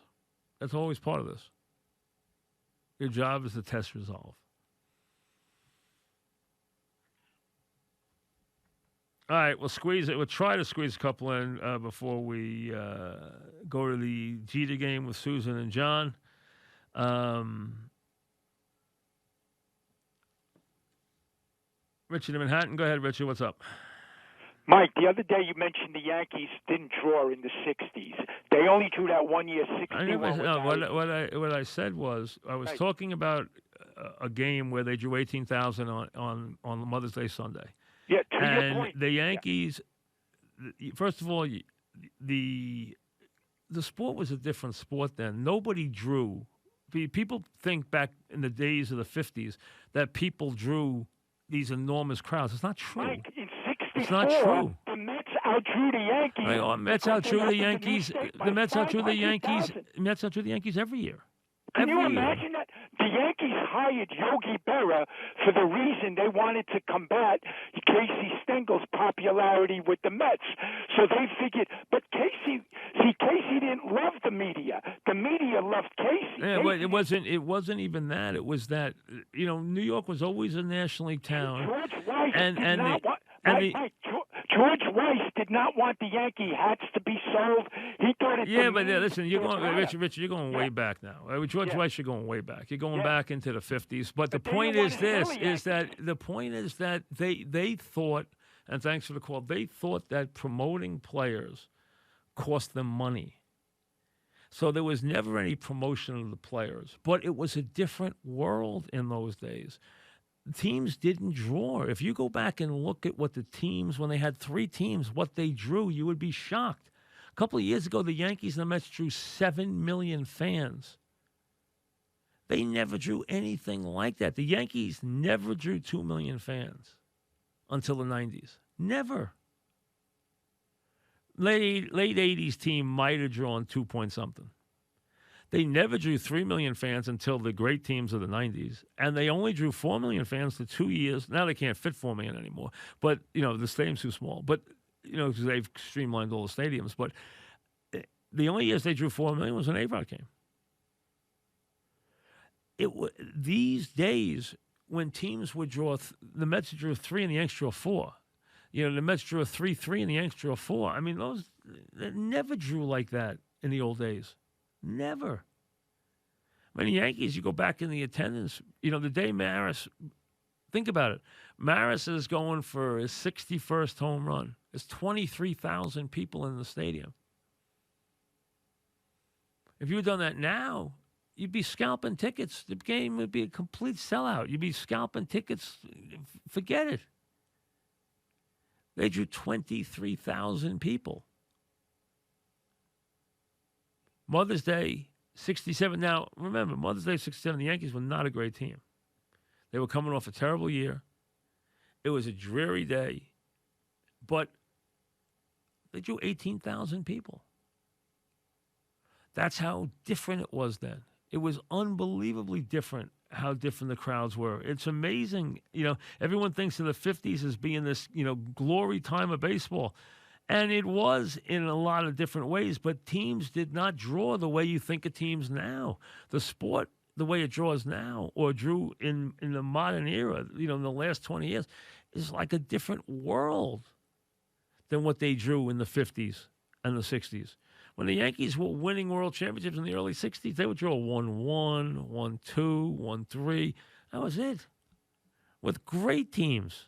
That's always part of this. Your job is to test resolve. All right, we'll squeeze it. We'll try to squeeze a couple in before we go to the Jeter game with Susan and John. Richard in Manhattan. Go ahead, Richard. What's up? Mike, the other day you mentioned the Yankees didn't draw in the 60s. They only drew that 1 year 61. What I said was I was talking about a game where they drew 18,000 on Mother's Day Sunday. Yeah, to and your point. The Yankees, first of all, the sport was a different sport then. Nobody drew. People think back in the days of the 50s that people drew these enormous crowds. It's not true. Mike, in 64, it's not true. The Mets outdrew the Yankees. Mets outdrew the Yankees. The Mets outdrew the Yankees. Mets outdrew the Yankees every year. Can you imagine that? The Yankees hired Yogi Berra for the reason they wanted to combat Casey Stengel's popularity with the Mets. So they figured, but Casey didn't love the media. The media loved Casey. Yeah, but it wasn't even that. It was that, New York was always a national league town. George Weiss did not want the Yankee hats to be sold. He thought it. Yeah, but listen, you're going, Richard. You're going way back now. With George Weiss, you're going way back. You're going back into the 50s. But the point is that they thought, and thanks for the call, they thought that promoting players cost them money. So there was never any promotion of the players. But it was a different world in those days. Teams didn't draw. If you go back and look at what the teams, when they had 3 teams, what they drew, you would be shocked. A couple of years ago, the Yankees and the Mets drew 7 million fans. They never drew anything like that. The Yankees never drew 2 million fans until the 90s. Never. Late 80s team might have drawn 2-point-something. They never drew 3 million fans until the great teams of the 90s, and they only drew 4 million fans for 2 years. Now they can't fit 4 million anymore, but, the stadium's too small. But, because they've streamlined all the stadiums. But the only years they drew 4 million was when A-Rod came. These days, when teams would draw, the Mets drew 3 and the Yankees drew 4. The Mets drew 3-3 and the Yankees drew 4. I mean, they never drew like that in the old days. Never. When the Yankees, you go back in the attendance, the day Maris, think about it. Maris is going for his 61st home run. There's 23,000 people in the stadium. If you had done that now, you'd be scalping tickets. The game would be a complete sellout. You'd be scalping tickets. Forget it. They drew 23,000 people. Mother's Day, 67. Now, remember, Mother's Day, 67, the Yankees were not a great team. They were coming off a terrible year. It was a dreary day. But they drew 18,000 people. That's how different it was then. It was unbelievably different how different the crowds were. It's amazing. Everyone thinks of the 50s as being this, glory time of baseball. And it was in a lot of different ways, but teams did not draw the way you think of teams now. The sport, the way it draws now, or drew in the modern era, in the last 20 years, is like a different world than what they drew in the 50s and the 60s. When the Yankees were winning world championships in the early 60s, they would draw 1-1, 1-2, 1-3. That was it. With great teams.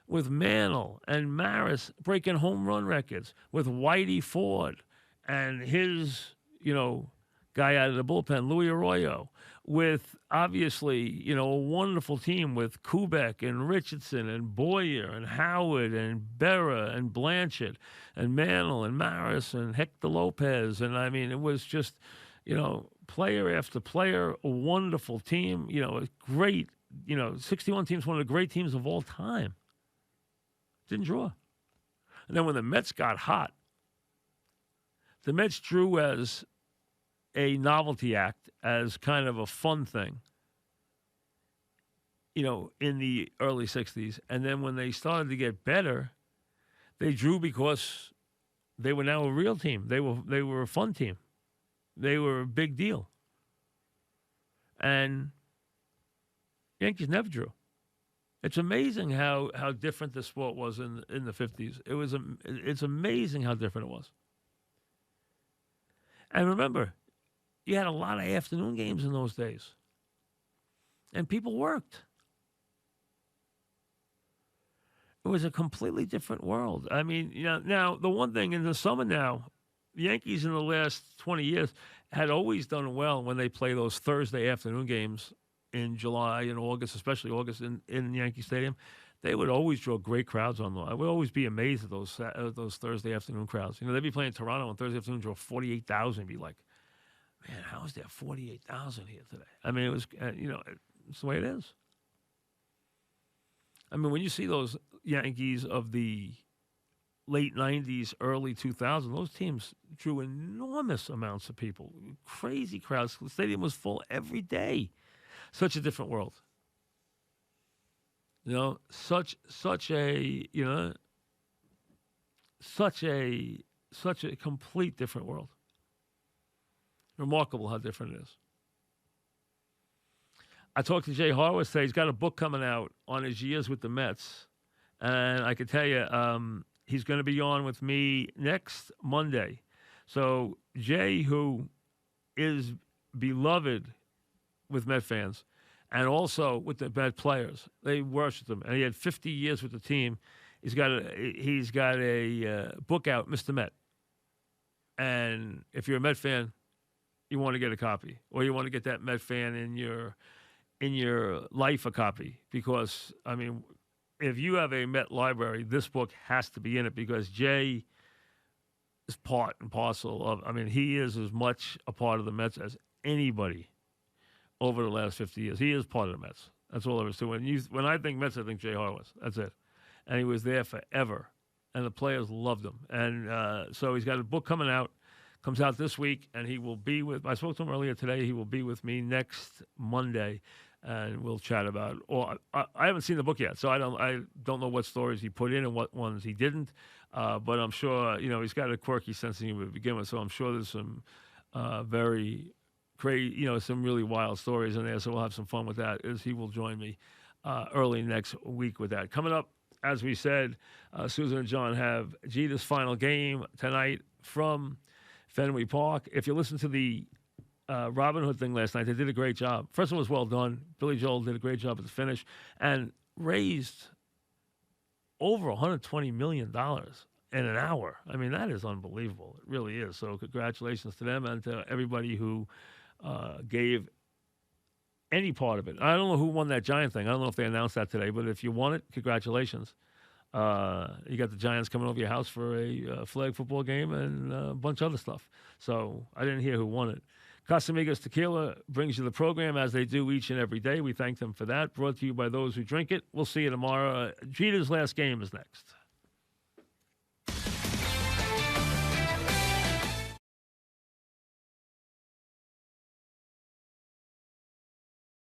With Mantle and Maris breaking home run records, with Whitey Ford and his, guy out of the bullpen, Louis Arroyo, with obviously, a wonderful team with Kubek and Richardson and Boyer and Howard and Berra and Blanchard and Mantle and Maris and Hector Lopez. And I mean, it was just, player after player, a wonderful team, a great, 61 teams, one of the great teams of all time. Didn't draw. And then when the Mets got hot, the Mets drew as a novelty act, as kind of a fun thing, in the early 60s. And then when they started to get better, they drew because they were now a real team. They were a fun team. They were a big deal. And Yankees never drew. It's amazing how different the sport was in the 50s. It's amazing how different it was. And remember, you had a lot of afternoon games in those days. And people worked. It was a completely different world. I mean, now the one thing in the summer now, the Yankees in the last 20 years had always done well when they play those Thursday afternoon games in July and August, especially August in Yankee Stadium. They would always draw great crowds on them. I would always be amazed at those Thursday afternoon crowds. They'd be playing Toronto on Thursday afternoon, draw 48,000. Be like, man, how is there 48,000 here today? I mean, it was, it's the way it is. I mean, when you see those Yankees of the late 90s, early 2000s, those teams drew enormous amounts of people, crazy crowds. The stadium was full every day. Such a different world. Such a complete different world. Remarkable how different it is. I talked to Jay Harwood today. He's got a book coming out on his years with the Mets. And I can tell you, he's going to be on with me next Monday. So Jay, who is beloved with Met fans and also with the Met players, they worship him. And he had 50 years with the team. He's got a book out, Mr. Met. And if you're a Met fan, you want to get a copy, or you want to get that Met fan in your life a copy, because I mean, if you have a Met library, this book has to be in it, because Jay is part and parcel of. I mean, he is as much a part of the Mets as anybody over the last 50 years. He is part of the Mets. That's all there is to it. When I think Mets, I think Jay Harwood. That's it. And he was there forever, and the players loved him. And so he's got a book coming out. Comes out this week, and he will be with. I spoke to him earlier today. He will be with me next Monday, and we'll chat about. Or I haven't seen the book yet, so I don't know what stories he put in and what ones he didn't. But I'm sure he's got a quirky sense of humor to begin with, so I'm sure there's some very crazy, some really wild stories in there. So we'll have some fun with that. As he will join me early next week with that. Coming up, as we said, Susan and John have Jeter's final game tonight from Fenway Park. If you listen to the Robin Hood thing last night, they did a great job. First of all, it was well done. Billy Joel did a great job at the finish and raised over $120 million in an hour. I mean, that is unbelievable. It really is. So congratulations to them and to everybody who gave any part of it. I don't know who won that Giant thing. I don't know if they announced that today, but if you won it, congratulations. You got the Giants coming over your house for a flag football game and a bunch of other stuff. So I didn't hear who won it. Casamigos Tequila brings you the program as they do each and every day. We thank them for that. Brought to you by those who drink it. We'll see you tomorrow. Jeter's last game is next.